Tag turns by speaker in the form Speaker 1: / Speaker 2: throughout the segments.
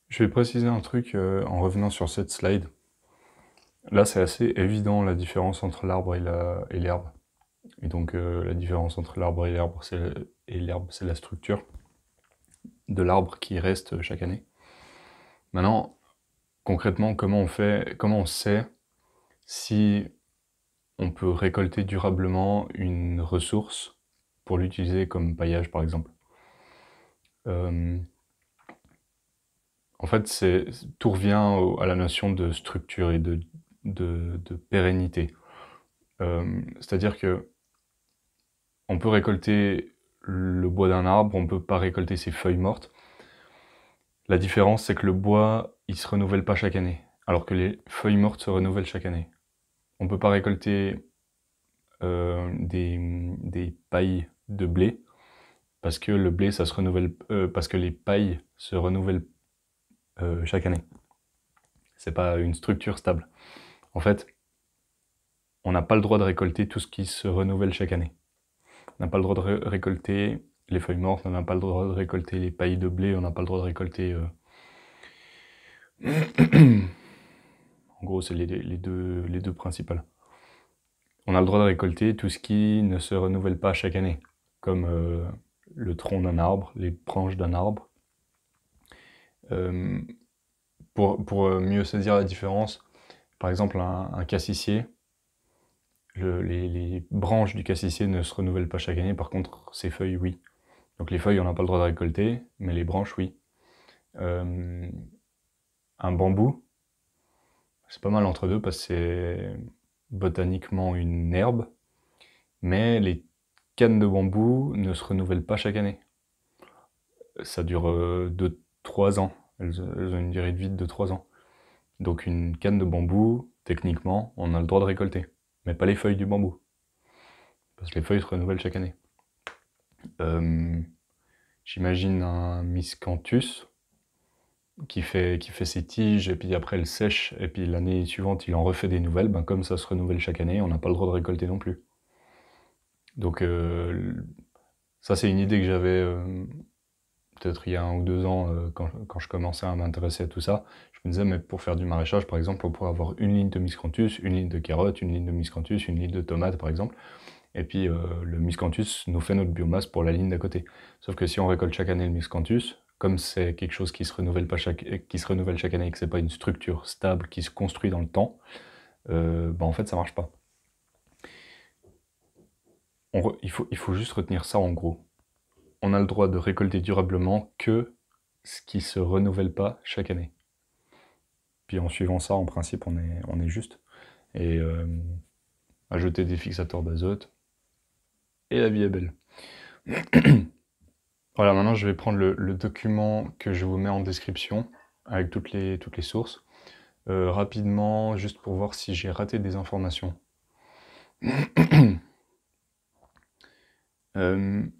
Speaker 1: Je vais préciser un truc en revenant sur cette slide. Là, c'est assez évident la différence entre l'arbre et l'herbe. Et donc, la différence entre l'arbre et l'herbe, c'est la structure de l'arbre qui reste chaque année. Maintenant, concrètement, comment on sait si on peut récolter durablement une ressource pour l'utiliser comme paillage, par exemple. Euh, En fait, tout revient à la notion de structure et de pérennité. C'est-à-dire que on peut récolter le bois d'un arbre, on peut pas récolter ses feuilles mortes. La différence, c'est que le bois, il se renouvelle pas chaque année, alors que les feuilles mortes se renouvellent chaque année. On peut pas récolter des pailles de blé parce que le blé, ça se renouvelle, parce que les pailles se renouvellent chaque année. C'est pas une structure stable. En fait, on n'a pas le droit de récolter tout ce qui se renouvelle chaque année. On n'a pas le droit de récolter les feuilles mortes, on n'a pas le droit de récolter les pailles de blé, on n'a pas le droit de récolter... En gros, c'est les deux principales. On a le droit de récolter tout ce qui ne se renouvelle pas chaque année, comme le tronc d'un arbre, les branches d'un arbre. Euh, pour mieux saisir la différence, par exemple un cassissier, les branches du cassissier ne se renouvellent pas chaque année, par contre ses feuilles, oui. Donc les feuilles, on n'a pas le droit de récolter, mais les branches, oui. Un bambou, c'est pas mal entre deux parce que c'est botaniquement une herbe, mais les cannes de bambou ne se renouvellent pas chaque année. Ça dure 2-3 ans. Elles ont une durée de vie de 3 ans. Donc une canne de bambou, techniquement, on a le droit de récolter, mais pas les feuilles du bambou, parce que les feuilles se renouvellent chaque année. J'imagine un miscanthus qui fait ses tiges, et puis après elle sèche, et puis l'année suivante il en refait des nouvelles, ben comme ça se renouvelle chaque année, on n'a pas le droit de récolter non plus. Donc ça c'est une idée que j'avais peut-être il y a 1 ou 2 ans quand je commençais à m'intéresser à tout ça. Je me disais mais pour faire du maraîchage par exemple on pourrait avoir une ligne de miscanthus, une ligne de carottes, une ligne de miscanthus, une ligne de tomates par exemple. Et puis le miscanthus nous fait notre biomasse pour la ligne d'à côté. Sauf que si on récolte chaque année le miscanthus, comme c'est quelque chose qui se renouvelle pas qui se renouvelle chaque année et que c'est pas une structure stable qui se construit dans le temps, bah en fait ça marche pas. Il faut juste retenir ça en gros. On a le droit de récolter durablement que ce qui se renouvelle pas chaque année. Puis en suivant ça, en principe, on est juste. Et ajouter des fixateurs d'azote, et la vie est belle. Voilà, maintenant je vais prendre le document que je vous mets en description, avec toutes les sources. Rapidement, juste pour voir si j'ai raté des informations.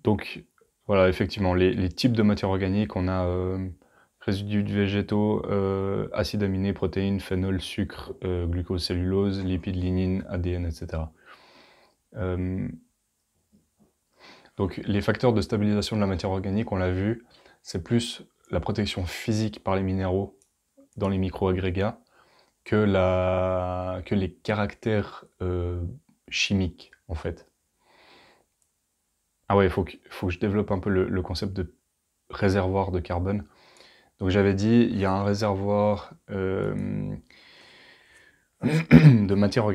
Speaker 1: Donc, voilà, effectivement, les types de matières organiques, on a résidus de végétaux, acides aminés, protéines, phénol, sucre, glucose, cellulose, lipides, lignine, ADN, etc. Donc les facteurs de stabilisation de la matière organique, on l'a vu, c'est plus la protection physique par les minéraux dans les micro-agrégats que les caractères chimiques, en fait. Ah ouais, faut que je développe un peu le concept de réservoir de carbone. Donc j'avais dit, il y a un réservoir de matière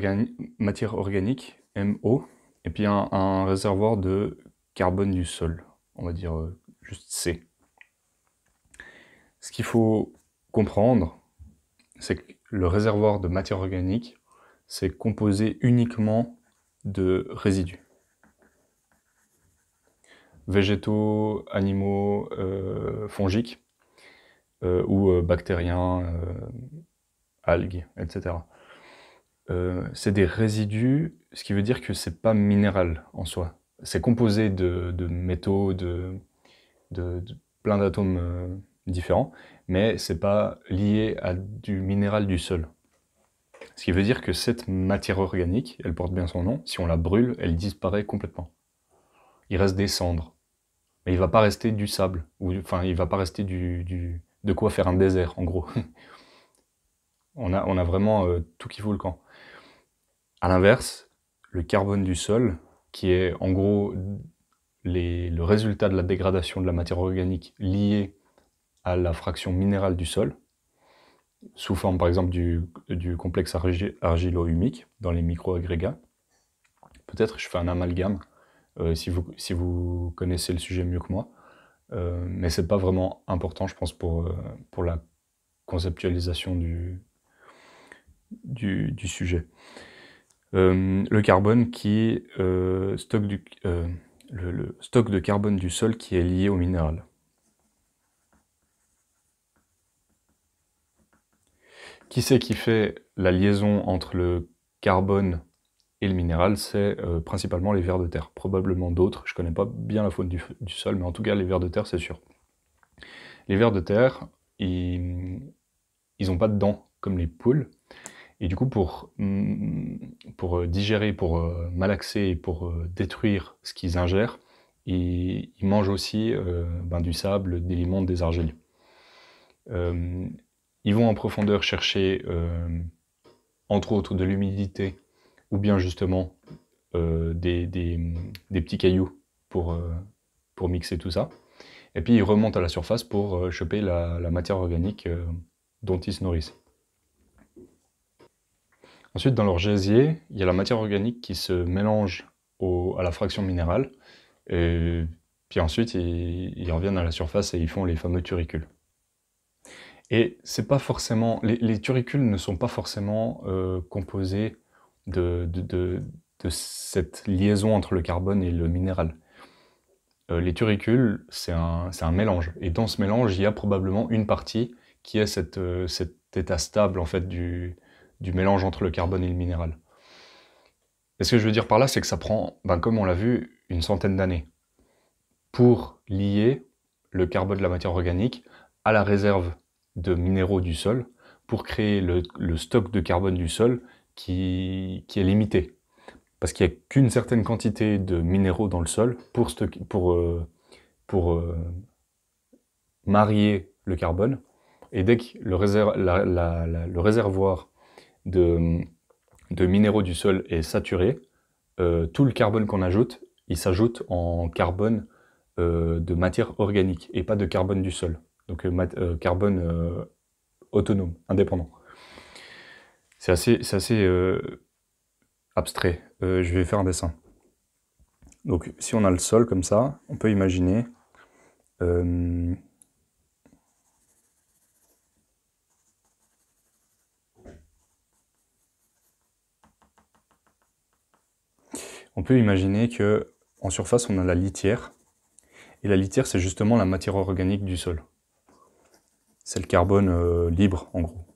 Speaker 1: organique, MO, et puis un réservoir de carbone du sol, on va dire juste C. Ce qu'il faut comprendre, c'est que le réservoir de matière organique, c'est composé uniquement de résidus. Végétaux, animaux, fongiques, ou bactériens, algues, etc. C'est des résidus, ce qui veut dire que c'est pas minéral en soi. C'est composé de métaux, de plein d'atomes différents, mais c'est pas lié à du minéral du sol. Ce qui veut dire que cette matière organique, elle porte bien son nom, si on la brûle, elle disparaît complètement. Il reste des cendres. Mais il va pas rester du sable, ou enfin il va pas rester de quoi faire un désert, en gros. On a vraiment tout qui vaut le camp. À l'inverse, le carbone du sol, qui est en gros le résultat de la dégradation de la matière organique liée à la fraction minérale du sol, sous forme par exemple du complexe argilo-humique dans les microagrégats. Peut-être je fais un amalgame, si vous connaissez le sujet mieux que moi, mais c'est pas vraiment important, je pense, pour la conceptualisation du sujet. Le carbone qui le stock de carbone du sol qui est lié au minéral. Qui c'est qui fait la liaison entre le carbone et le minéral? C'est principalement les vers de terre. Probablement d'autres, je connais pas bien la faune du sol, mais en tout cas les vers de terre c'est sûr. Les vers de terre, ils ont pas de dents comme les poules, et du coup pour digérer, pour malaxer, pour détruire ce qu'ils ingèrent, ils mangent aussi du sable, des limons, des argiles. Ils vont en profondeur chercher, entre autres, de l'humidité, ou bien justement des petits cailloux pour mixer tout ça. Et puis ils remontent à la surface pour choper la matière organique dont ils se nourrissent. Ensuite, dans leur gésier, il y a la matière organique qui se mélange à la fraction minérale, et puis ensuite ils reviennent à la surface et ils font les fameux turicules. Et c'est pas forcément, les turicules ne sont pas forcément composés de cette liaison entre le carbone et le minéral. Les turicules, c'est un mélange. Et dans ce mélange, il y a probablement une partie qui est cet état stable en fait, du mélange entre le carbone et le minéral. Et ce que je veux dire par là, c'est que ça prend, comme on l'a vu, une centaine d'années pour lier le carbone de la matière organique à la réserve de minéraux du sol pour créer le stock de carbone du sol qui est limité. Parce qu'il n'y a qu'une certaine quantité de minéraux dans le sol pour marier le carbone. Et dès que le réservoir de minéraux du sol est saturé, tout le carbone qu'on ajoute, il s'ajoute en carbone de matière organique et pas de carbone du sol. Donc carbone autonome, indépendant. C'est assez abstrait. Je vais faire un dessin. Donc si on a le sol comme ça, on peut imaginer que en surface on a la litière, et la litière c'est justement la matière organique du sol. C'est le carbone libre en gros.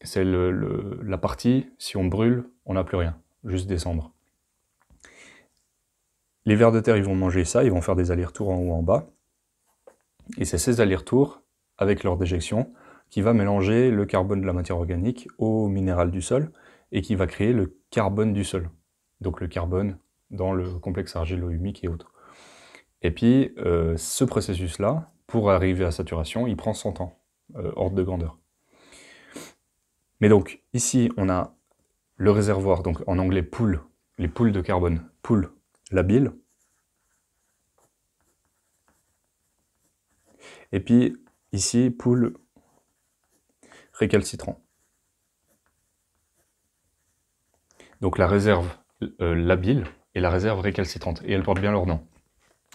Speaker 1: C'est la partie, si on brûle, on n'a plus rien, juste des cendres. Les vers de terre, ils vont manger ça, ils vont faire des allers-retours en haut en bas. Et c'est ces allers-retours, avec leur déjection, qui va mélanger le carbone de la matière organique au minéral du sol, et qui va créer le carbone du sol. Donc le carbone dans le complexe argilo-humique et autres. Et puis, ce processus-là, pour arriver à saturation, il prend 100 ans, ordre de grandeur. Mais donc, ici, on a le réservoir, donc en anglais pool, les poules de carbone, pool labile. Et puis, ici, pool récalcitrant. Donc la réserve labile et la réserve récalcitrante, et elles portent bien leur nom.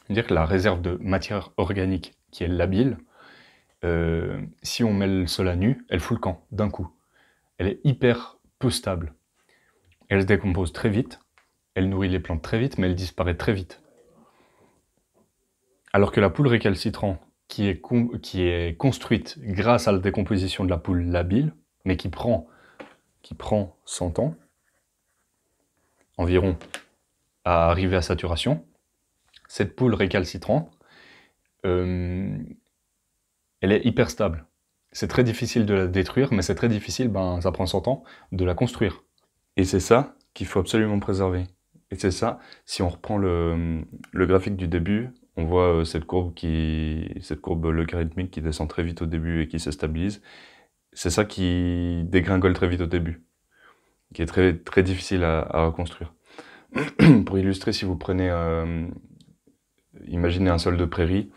Speaker 1: C'est-à-dire que la réserve de matière organique qui est labile, si on met le sol à nu, elle fout le camp d'un coup. Elle est hyper peu stable. Elle se décompose très vite, elle nourrit les plantes très vite, mais elle disparaît très vite. Alors que la poule récalcitrante, qui est construite grâce à la décomposition de la poule labile, mais qui prend 100 ans, environ, à arriver à saturation, cette poule récalcitrante, elle est hyper stable. C'est très difficile de la détruire, mais c'est très difficile, ça prend 100 ans, de la construire. Et c'est ça qu'il faut absolument préserver. Et c'est ça, si on reprend le graphique du début, on voit cette courbe logarithmique qui descend très vite au début et qui se stabilise. C'est ça qui dégringole très vite au début, qui est très, très difficile à reconstruire. Pour illustrer, si vous prenez, imaginez un sol de prairie,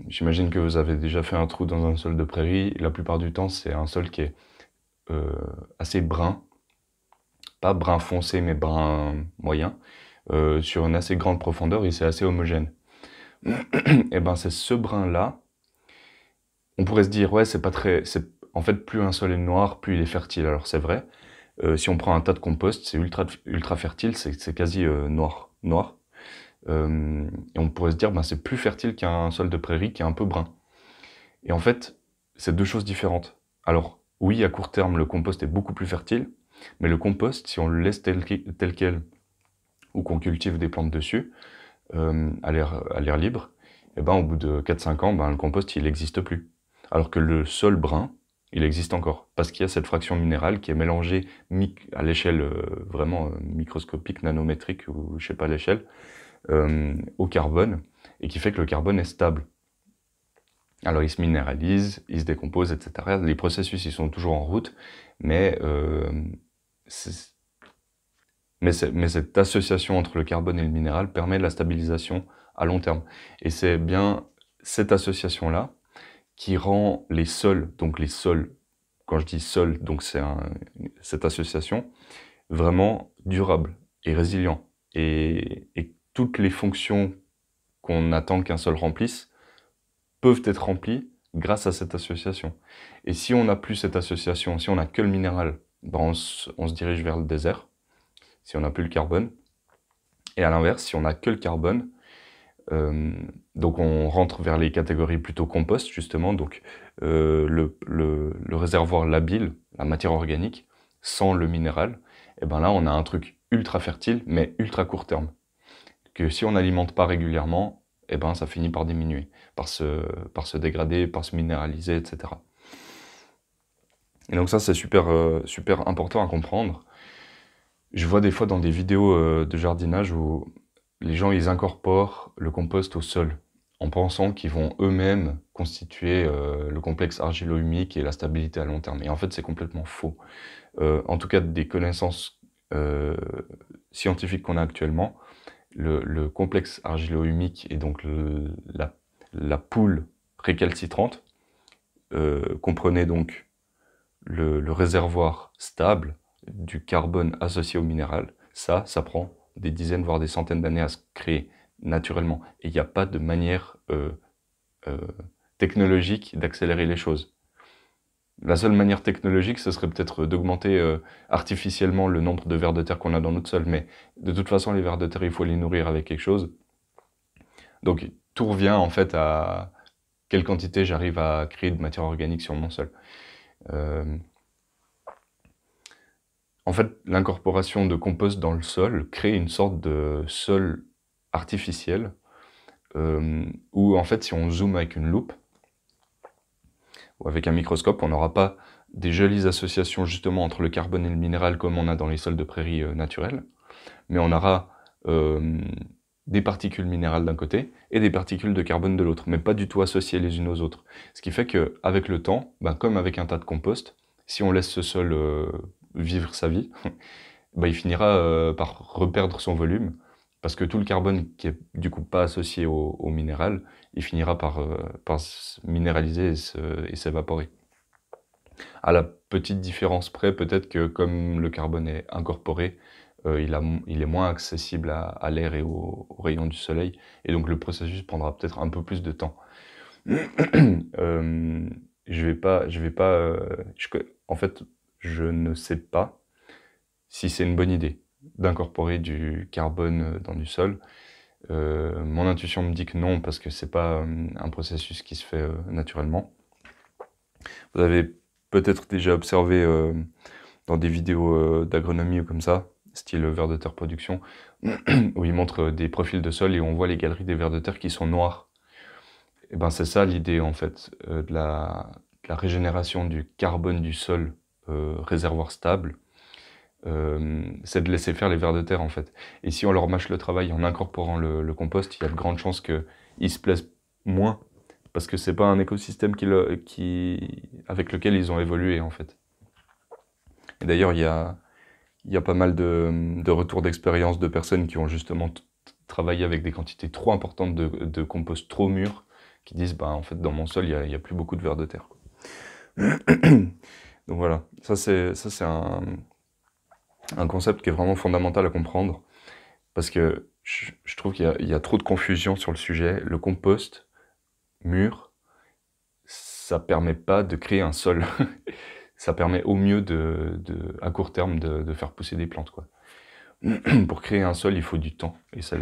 Speaker 1: j'imagine que vous avez déjà fait un trou dans un sol de prairie. La plupart du temps, c'est un sol qui est assez brun, pas brun foncé, mais brun moyen, sur une assez grande profondeur et c'est assez homogène. Et ben c'est ce brun-là, on pourrait se dire, ouais, c'est pas très... En fait, plus un sol est noir, plus il est fertile. Alors c'est vrai, si on prend un tas de compost, c'est ultra fertile, c'est quasi noir. Et on pourrait se dire, ben, c'est plus fertile qu'un sol de prairie qui est un peu brun. Et en fait, c'est deux choses différentes. Alors, oui, à court terme, le compost est beaucoup plus fertile, mais le compost, si on le laisse tel quel, ou qu'on cultive des plantes dessus, à l'air libre, et ben, au bout de 4-5 ans, ben, le compost, il n'existe plus. Alors que le sol brun, il existe encore, parce qu'il y a cette fraction minérale qui est mélangée à l'échelle vraiment microscopique, nanométrique, ou je sais pas l'échelle, au carbone, et qui fait que le carbone est stable. Alors il se minéralise, il se décompose, etc. Les processus, ils sont toujours en route, mais, cette association entre le carbone et le minéral permet de la stabilisation à long terme. Et c'est bien cette association-là qui rend les sols, donc les sols, quand je dis sol, donc c'est cette association, vraiment durable et résilient. Et toutes les fonctions qu'on attend qu'un sol remplisse peuvent être remplies grâce à cette association. Et si on n'a plus cette association, si on n'a que le minéral, ben on se dirige vers le désert, si on n'a plus le carbone. Et à l'inverse, si on n'a que le carbone, donc on rentre vers les catégories plutôt compost, justement, donc le réservoir labile, la matière organique, sans le minéral, et ben là on a un truc ultra fertile, mais ultra court terme, que si on n'alimente pas régulièrement, et ben ça finit par diminuer, par se dégrader, par se minéraliser, etc. Et donc ça c'est super, super important à comprendre. Je vois des fois dans des vidéos de jardinage où les gens ils incorporent le compost au sol en pensant qu'ils vont eux-mêmes constituer le complexe argilo-humique et la stabilité à long terme. Et en fait, c'est complètement faux. En tout cas, des connaissances scientifiques qu'on a actuellement, le complexe argilo-humique et donc la poule récalcitrante comprenait donc le réservoir stable du carbone associé au minéral. Ça prend des dizaines, voire des centaines d'années à se créer naturellement. Et il n'y a pas de manière technologique d'accélérer les choses. La seule manière technologique, ce serait peut-être d'augmenter artificiellement le nombre de vers de terre qu'on a dans notre sol. Mais de toute façon, les vers de terre, il faut les nourrir avec quelque chose. Donc tout revient en fait à quelle quantité j'arrive à créer de matière organique sur mon sol. En fait, l'incorporation de compost dans le sol crée une sorte de sol artificiel où, en fait, si on zoome avec une loupe ou avec un microscope, on n'aura pas des jolies associations justement entre le carbone et le minéral comme on a dans les sols de prairie naturels, mais on aura des particules minérales d'un côté et des particules de carbone de l'autre, mais pas du tout associées les unes aux autres. Ce qui fait qu'avec le temps, ben, comme avec un tas de compost, si on laisse ce sol vivre sa vie, bah, il finira par reperdre son volume, parce que tout le carbone qui est du coup pas associé au minéral, il finira par se minéraliser et s'évaporer. À la petite différence près, peut-être que comme le carbone est incorporé, il est moins accessible à l'air et aux rayons du soleil, et donc le processus prendra peut-être un peu plus de temps. En fait, je ne sais pas si c'est une bonne idée d'incorporer du carbone dans du sol. Mon intuition me dit que non, parce que c'est pas un processus qui se fait naturellement. Vous avez peut-être déjà observé dans des vidéos d'agronomie ou comme ça, style vers de terre production, où ils montrent des profils de sol et on voit les galeries des vers de terre qui sont noirs. Et ben c'est ça l'idée en fait de la régénération du carbone du sol, réservoir stable, c'est de laisser faire les vers de terre en fait. Et si on leur mâche le travail en incorporant le compost, il y a de grandes chances qu'ils se plaisent moins, parce que c'est pas un écosystème avec lequel ils ont évolué en fait. Et d'ailleurs, il y a pas mal de retours d'expérience de personnes qui ont justement travaillé avec des quantités trop importantes de compost trop mûr, qui disent, bah en fait dans mon sol, il y a plus beaucoup de vers de terre. Donc voilà, ça c'est un concept qui est vraiment fondamental à comprendre, parce que je trouve qu'il y a trop de confusion sur le sujet. Le compost mûr, ça permet pas de créer un sol. Ça permet au mieux à court terme de faire pousser des plantes, quoi. Pour créer un sol, il faut du temps, et c'est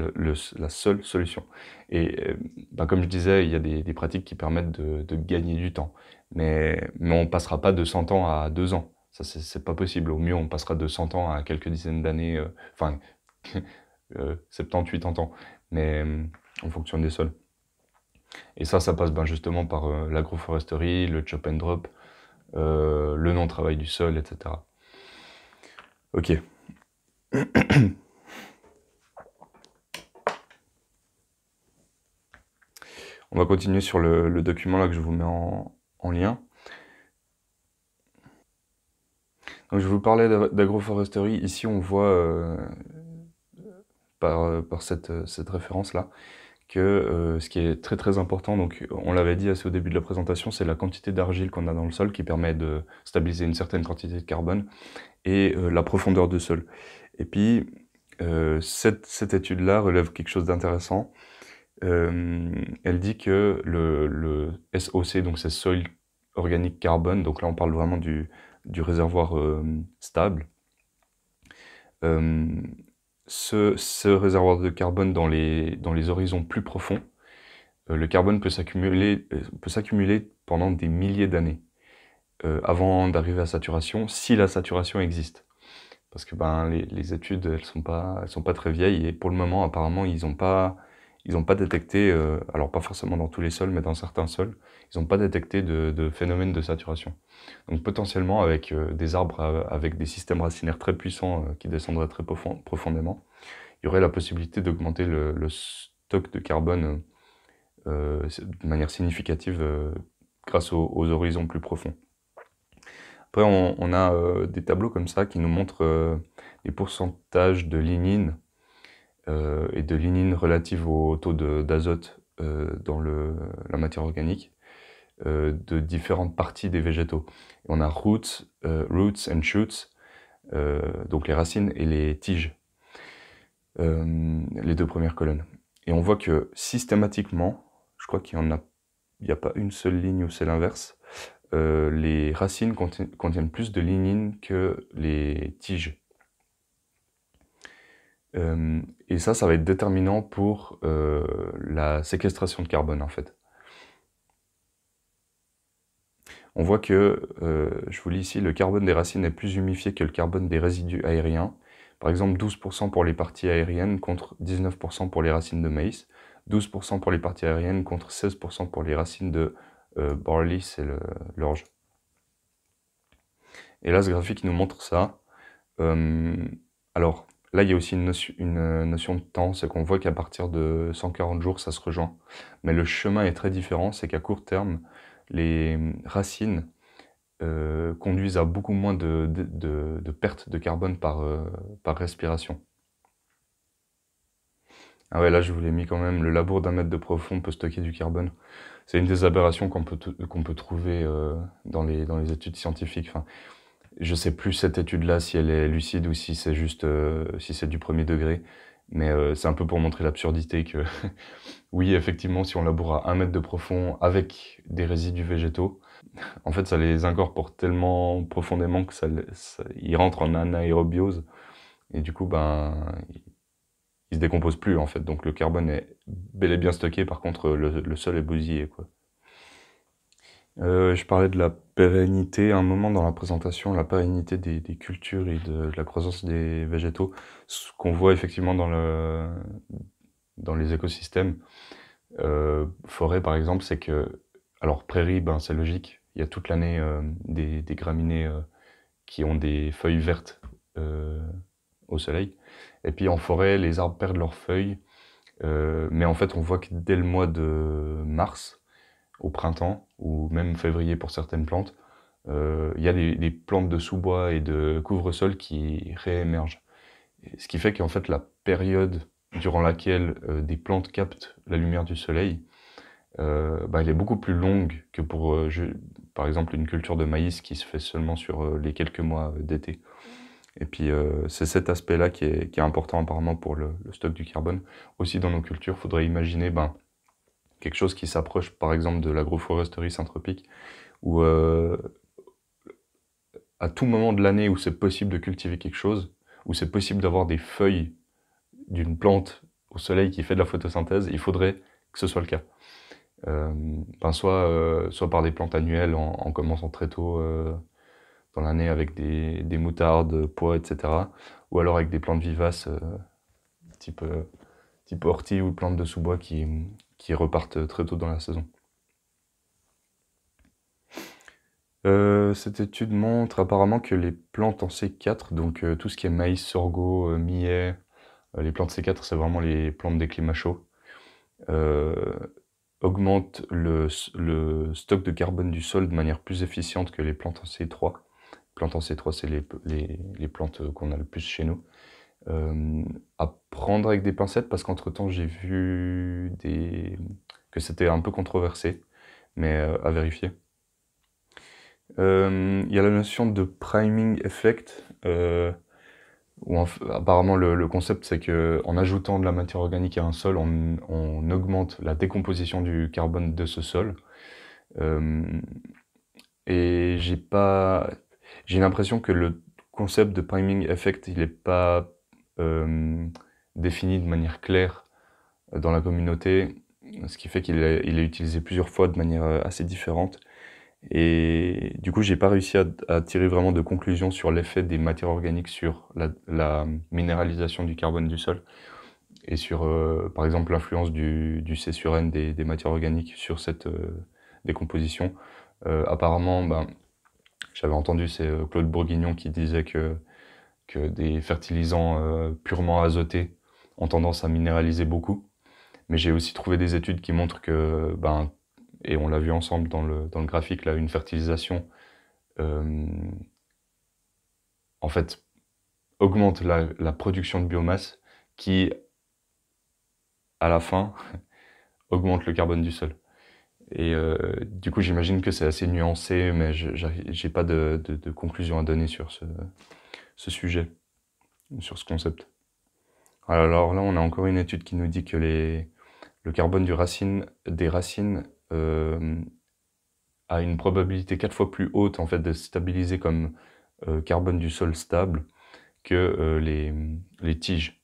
Speaker 1: la seule solution. Et bah, comme je disais, il y a des pratiques qui permettent de gagner du temps, mais on passera pas de 100 ans à 2 ans. Ça, c'est pas possible. Au mieux, on passera de 100 ans à quelques dizaines d'années, enfin, 70, 80 ans, mais en fonction des sols. Et ça passe ben, justement par l'agroforesterie, le chop and drop, le non-travail du sol, etc. Ok. On va continuer sur le document là que je vous mets en lien. Donc je vous parlais d'agroforesterie. Ici, on voit par cette référence-là que ce qui est très très important, donc on l'avait dit assez au début de la présentation, c'est la quantité d'argile qu'on a dans le sol qui permet de stabiliser une certaine quantité de carbone, et la profondeur du sol. Et puis, cette étude-là relève quelque chose d'intéressant. Elle dit que le SOC, donc c'est Soil Organic Carbon, donc là on parle vraiment du réservoir stable. Ce réservoir de carbone dans les horizons plus profonds, le carbone peut s'accumuler pendant des milliers d'années avant d'arriver à saturation, si la saturation existe. Parce que ben, les études, elles sont pas très vieilles, et pour le moment, apparemment, ils n'ont pas détecté, alors pas forcément dans tous les sols, mais dans certains sols, ils n'ont pas détecté de phénomène de saturation. Donc potentiellement, avec des arbres avec des systèmes racinaires très puissants qui descendraient très profondément, il y aurait la possibilité d'augmenter le stock de carbone de manière significative grâce aux horizons plus profonds. Après, on a des tableaux comme ça qui nous montrent les pourcentages de lignine et de lignine relative au taux d'azote dans la matière organique de différentes parties des végétaux. Et on a roots and shoots, donc les racines et les tiges, les deux premières colonnes. Et on voit que systématiquement, je crois qu'il n'y a pas une seule ligne où c'est l'inverse, les racines contiennent plus de lignine que les tiges. Et ça va être déterminant pour la séquestration de carbone, en fait. On voit que, je vous lis ici, le carbone des racines est plus humifié que le carbone des résidus aériens. Par exemple, 12% pour les parties aériennes contre 19% pour les racines de maïs, 12% pour les parties aériennes contre 16% pour les racines de barley, c'est l'orge. Et là, ce graphique nous montre ça. Alors, là, il y a aussi une notion de temps, c'est qu'on voit qu'à partir de 140 jours, ça se rejoint. Mais le chemin est très différent, c'est qu'à court terme, les racines conduisent à beaucoup moins de pertes de carbone par respiration. Ah ouais, là je vous l'ai mis quand même, le labour d'un mètre de profond peut stocker du carbone. C'est une des aberrations qu'on peut trouver dans les études scientifiques. Enfin, je sais plus cette étude-là si elle est lucide ou si c'est juste si c'est du premier degré, mais c'est un peu pour montrer l'absurdité que oui, effectivement, si on laboure à 1 mètre de profond avec des résidus végétaux, en fait, ça les incorpore tellement profondément que ils rentrent en anaérobiose, et du coup, ben, ils se décomposent plus, en fait. Donc le carbone est bel et bien stocké, par contre, le sol est bousillé, quoi. Je parlais de la pérennité à un moment dans la présentation, la pérennité des cultures et de la croissance des végétaux. Ce qu'on voit effectivement dans les écosystèmes, forêt par exemple, c'est que, alors prairie, ben, c'est logique, il y a toute l'année des graminées qui ont des feuilles vertes au soleil. Et puis en forêt, les arbres perdent leurs feuilles, mais en fait on voit que dès le mois de mars, au printemps, ou même février pour certaines plantes, il y a des plantes de sous-bois et de couvre-sol qui réémergent. Ce qui fait qu'en fait la période durant laquelle des plantes captent la lumière du soleil, elle est beaucoup plus longue que pour, par exemple, une culture de maïs qui se fait seulement sur les quelques mois d'été. Et puis c'est cet aspect-là qui est important apparemment pour le stock du carbone. Aussi dans nos cultures, il faudrait imaginer quelque chose qui s'approche par exemple de l'agroforesterie syntropique, où à tout moment de l'année où c'est possible de cultiver quelque chose, où c'est possible d'avoir des feuilles d'une plante au soleil qui fait de la photosynthèse, il faudrait que ce soit le cas. Soit par des plantes annuelles en commençant très tôt dans l'année avec des moutardes, pois, etc. Ou alors avec des plantes vivaces type, type ortie ou plantes de sous-bois qui repartent très tôt dans la saison. Cette étude montre apparemment que les plantes en C4, donc tout ce qui est maïs, sorgho, millet, les plantes C4, c'est vraiment les plantes des climats chauds, augmentent le stock de carbone du sol de manière plus efficiente que les plantes en C3. Les plantes en C3, c'est les plantes qu'on a le plus chez nous. À prendre avec des pincettes, parce qu'entre-temps, j'ai vu que c'était un peu controversé, mais à vérifier. Il y a la notion de priming effect, où apparemment le concept c'est qu'en ajoutant de la matière organique à un sol, on augmente la décomposition du carbone de ce sol. Et j'ai l'impression que le concept de priming effect, il n'est pas défini de manière claire dans la communauté, ce qui fait qu'il est utilisé plusieurs fois de manière assez différente. Et du coup, j'ai pas réussi à tirer vraiment de conclusion sur l'effet des matières organiques sur la minéralisation du carbone du sol et sur, par exemple, l'influence du C sur N des matières organiques sur cette décomposition. Apparemment, j'avais entendu, c'est Claude Bourguignon qui disait que des fertilisants purement azotés ont tendance à minéraliser beaucoup. Mais j'ai aussi trouvé des études qui montrent que, et on l'a vu ensemble dans le graphique, là, une fertilisation, en fait, augmente la production de biomasse qui, à la fin, augmente le carbone du sol. Et du coup, j'imagine que c'est assez nuancé, mais j'ai pas de conclusion à donner sur ce sujet, sur ce concept. Alors là, on a encore une étude qui nous dit que le carbone des racines a une probabilité 4 fois plus haute en fait, de se stabiliser comme carbone du sol stable que les tiges.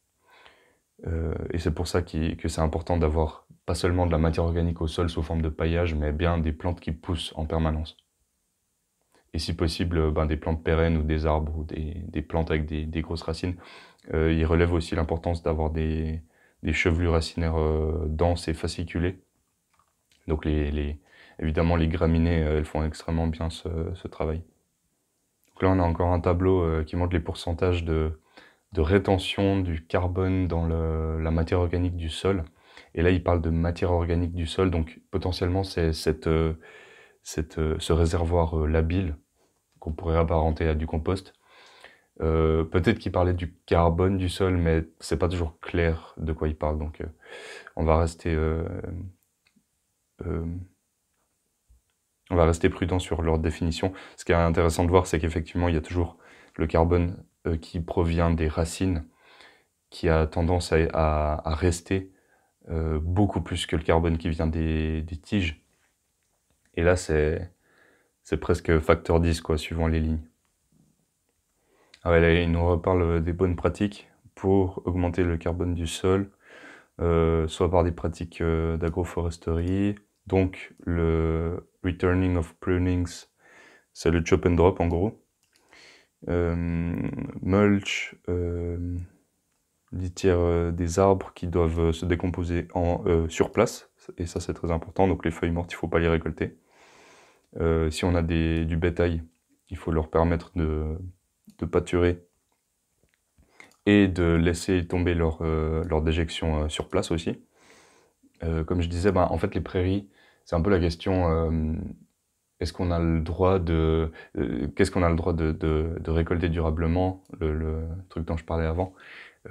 Speaker 1: Et c'est pour ça que c'est important d'avoir pas seulement de la matière organique au sol sous forme de paillage, mais bien des plantes qui poussent en permanence. Et si possible, des plantes pérennes ou des arbres ou des plantes avec des grosses racines. Il relève aussi l'importance d'avoir des chevelures racinaires denses et fasciculées. Donc évidemment, les graminées, elles font extrêmement bien ce travail. Donc là, on a encore un tableau qui montre les pourcentages de rétention du carbone dans la matière organique du sol. Et là, il parle de matière organique du sol, donc potentiellement, c'est ce réservoir labile qu'on pourrait apparenter à du compost. Peut-être qu'il parlait du carbone du sol, mais c'est pas toujours clair de quoi il parle, donc on va rester prudent sur leur définition. Ce qui est intéressant de voir, c'est qu'effectivement, il y a toujours le carbone qui provient des racines, qui a tendance à rester beaucoup plus que le carbone qui vient des tiges. Et là, c'est presque facteur 10, quoi, suivant les lignes. Ah ouais, là, il nous reparle des bonnes pratiques pour augmenter le carbone du sol, soit par des pratiques d'agroforesterie, donc le returning of prunings, c'est le chop and drop en gros. Mulch, litière des arbres qui doivent se décomposer sur place, et ça c'est très important, donc les feuilles mortes il ne faut pas les récolter. Si on a du bétail, il faut leur permettre de pâturer et de laisser tomber leur déjection sur place aussi. Comme je disais, en fait, les prairies, c'est un peu la question, est-ce qu'on a le droit qu'est-ce qu'on a le droit de récolter durablement, le truc dont je parlais avant.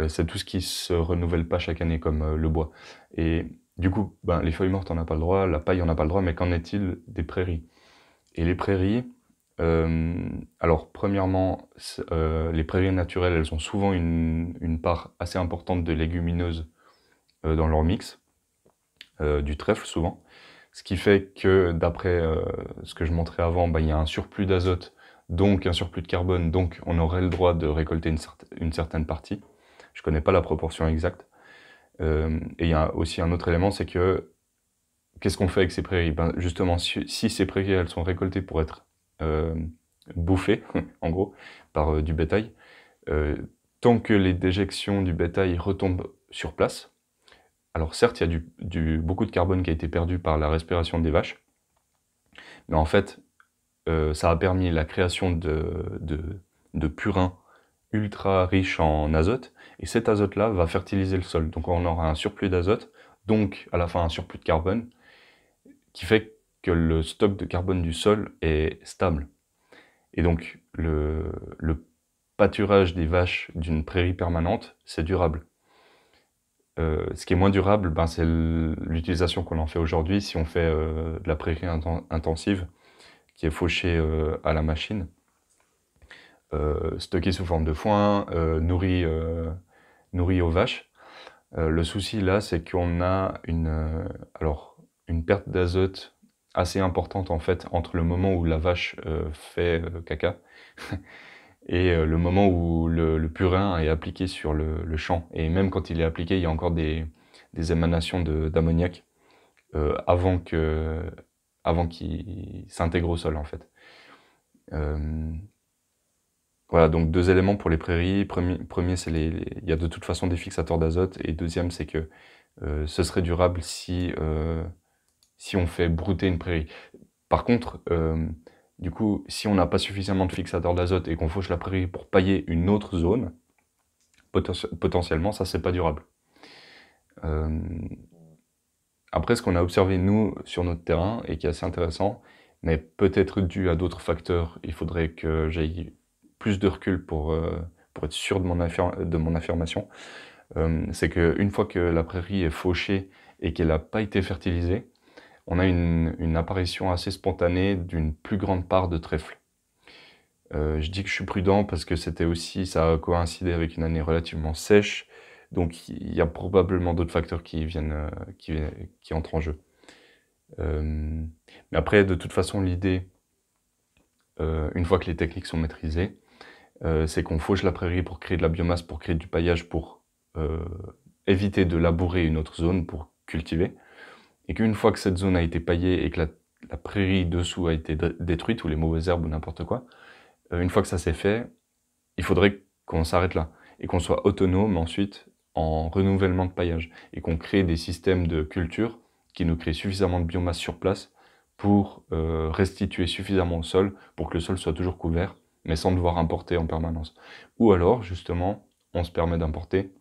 Speaker 1: C'est tout ce qui se renouvelle pas chaque année, comme le bois. Et du coup, les feuilles mortes, on n'a pas le droit, la paille, on n'a pas le droit, mais qu'en est-il des prairies? Et les prairies, alors premièrement, les prairies naturelles, elles ont souvent une part assez importante de légumineuses dans leur mix, du trèfle souvent. Ce qui fait que, d'après ce que je montrais avant, il y a un surplus d'azote, donc un surplus de carbone, donc on aurait le droit de récolter une certaine partie. Je connais pas la proportion exacte. Et il y a aussi un autre élément, c'est que qu'est-ce qu'on fait avec ces prairies? Justement, si ces prairies elles sont récoltées pour être bouffées, en gros, par du bétail, tant que les déjections du bétail retombent sur place, alors certes, il y a beaucoup de carbone qui a été perdu par la respiration des vaches, mais en fait, ça a permis la création de purins ultra riches en azote, et cet azote-là va fertiliser le sol. Donc on aura un surplus d'azote, donc à la fin un surplus de carbone, qui fait que le stock de carbone du sol est stable. Et donc le pâturage des vaches d'une prairie permanente, c'est durable. Ce qui est moins durable, c'est l'utilisation qu'on en fait aujourd'hui. Si on fait de la prairie intensive, qui est fauchée à la machine, stockée sous forme de foin, nourrie aux vaches. Le souci là, c'est qu'on a une perte d'azote assez importante en fait entre le moment où la vache fait caca et le moment où le purin est appliqué sur le champ. Et même quand il est appliqué, il y a encore des émanations d'ammoniac avant qu'il s'intègre au sol en fait. Voilà, donc 2 éléments pour les prairies. Premier, c'est il y a de toute façon des fixateurs d'azote, et deuxième, c'est que ce serait durable si on fait brouter une prairie. Par contre, du coup, si on n'a pas suffisamment de fixateurs d'azote et qu'on fauche la prairie pour pailler une autre zone, potentiellement, ça, c'est pas durable. Après, ce qu'on a observé, nous, sur notre terrain, et qui est assez intéressant, mais peut-être dû à d'autres facteurs, il faudrait que j'aille plus de recul pour être sûr de mon affirmation, c'est qu'une fois que la prairie est fauchée et qu'elle n'a pas été fertilisée, on a une apparition assez spontanée d'une plus grande part de trèfle. Je dis que je suis prudent parce que ça a coïncidé avec une année relativement sèche, donc il y a probablement d'autres facteurs qui entrent en jeu. Mais après, de toute façon, l'idée, une fois que les techniques sont maîtrisées, c'est qu'on fauche la prairie pour créer de la biomasse, pour créer du paillage, pour éviter de labourer une autre zone pour cultiver, et qu'une fois que cette zone a été paillée et que la prairie dessous a été détruite, ou les mauvaises herbes ou n'importe quoi, une fois que ça s'est fait, il faudrait qu'on s'arrête là, et qu'on soit autonome ensuite en renouvellement de paillage, et qu'on crée des systèmes de culture qui nous créent suffisamment de biomasse sur place pour restituer suffisamment au sol pour que le sol soit toujours couvert, mais sans devoir importer en permanence. Ou alors, justement, on se permet d'importer,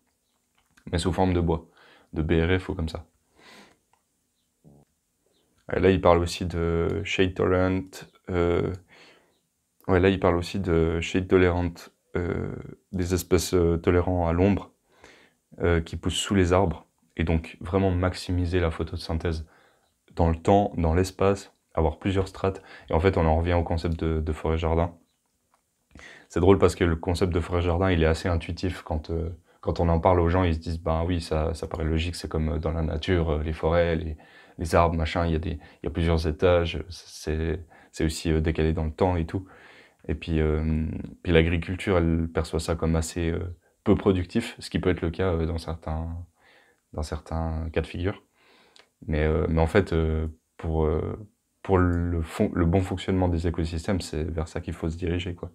Speaker 1: mais sous forme de bois, de BRF ou comme ça. Et là, il parle aussi de shade tolerant. Là, il parle aussi de shade tolerant, des espèces tolérant à l'ombre qui poussent sous les arbres, et donc vraiment maximiser la photosynthèse dans le temps, dans l'espace, avoir plusieurs strates. Et en fait, on en revient au concept de forêt-jardin. C'est drôle parce que le concept de forêt-jardin, il est assez intuitif. Quand on en parle aux gens, ils se disent, oui, ça paraît logique, c'est comme dans la nature, les forêts, les arbres, machin, il y a plusieurs étages, c'est aussi décalé dans le temps et tout. Et puis l'agriculture, elle perçoit ça comme assez peu productif, ce qui peut être le cas dans certains cas de figure. Mais en fait, pour le bon fonctionnement des écosystèmes, c'est vers ça qu'il faut se diriger, quoi.